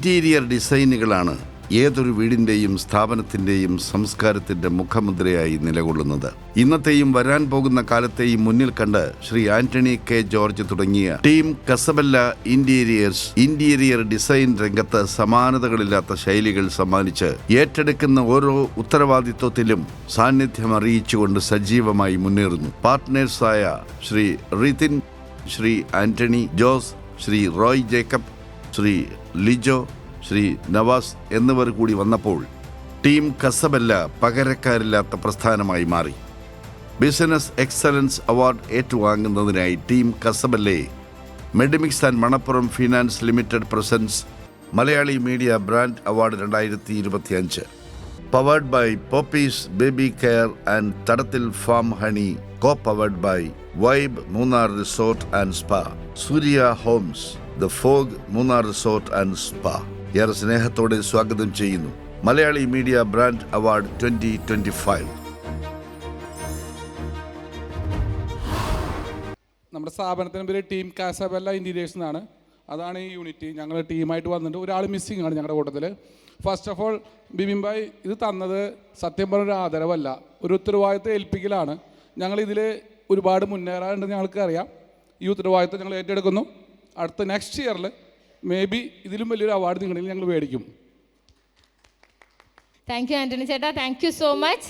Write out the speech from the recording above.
Interior ഡിസൈനുകളാണ് ഏതൊരു വീടിന്റെയും സ്ഥാപനത്തിന്റെയും സംസ്കാരത്തിന്റെ മുഖമുദ്രയായി നിലകൊള്ളുന്നത്. ഇന്നത്തെയും വരാൻ പോകുന്ന കാലത്തെയും മുന്നിൽ കണ്ട് ശ്രീ ആന്റണി കെ ജോർജ് തുടങ്ങിയ ടീം കസബല്ല ഇന്റീരിയർ ഡിസൈൻ രംഗത്ത് സമാനതകളില്ലാത്ത ശൈലികൾ സമ്മാനിച്ച് ഏറ്റെടുക്കുന്ന ഓരോ ഉത്തരവാദിത്വത്തിലും സാന്നിധ്യം അറിയിച്ചുകൊണ്ട് സജീവമായി മുന്നേറുന്നു. പാർട്ട്നേഴ്സായ ശ്രീ റിതിൻ, ശ്രീ ആന്റണി ജോസ്, ശ്രീ റോയ് ജേക്കബ്, ശ്രീ ലിജോ, ശ്രീ നവാസ് എന്നിവർ കൂടി വന്നപ്പോൾ ടീം കസബല്ല പകരക്കാരില്ലാത്ത പ്രസ്ഥാനമായി മാറി. ബിസിനസ് എക്സലൻസ് അവാർഡ് ഏറ്റുവാങ്ങുന്നതിനായി ടീം കസബല്ലയെ Medimix and Manappuram finance limited presents Malayali media brand award 2025 powered by Poppees baby care and Thadathil farm honey, co-powered by vibe Munnar resort and spa, Surya homes, the fog Munnar resort and spa ഏറെ സ്നേഹത്തോടെ സ്വാഗതം ചെയ്യുന്നു Malayali media brand award 2025. നമ്മുടെ സ്ഥാപനത്തിന് പേര് team കാസബല്ല interiors എന്നാണ്. അതാണ് ഈ യൂണിറ്റ്. ഞങ്ങൾ ടീമായിട്ട് വന്നിട്ട് ഒരാൾ മിസ്സിംഗ് ആണ് ഞങ്ങളുടെ കൂട്ടത്തിൽ. First of all Bibin bhai ഇത് തന്നത് സത്യം പറഞ്ഞൊരു ആദരവല്ല, ഒരു ഉത്തരവാദിത്വം ഏൽപ്പിക്കലാണ്. ഞങ്ങളിതിൽ ഒരുപാട് മുന്നേറാനുണ്ടെന്ന് ഞങ്ങൾക്ക് അറിയാം. ഈ ഉത്തരവാദിത്വം ഞങ്ങൾ ഏറ്റെടുക്കുന്നു. അടുത്ത നെക്സ്റ്റ് ഇയറിൽ മേ ബി ഇതിലും വലിയൊരു അവാർഡ് നിങ്ങളിൽ ഞങ്ങൾ മേടിക്കും. താങ്ക് യു ആൻ്റണി ചേട്ടാ, താങ്ക് യു സോ മച്ച്.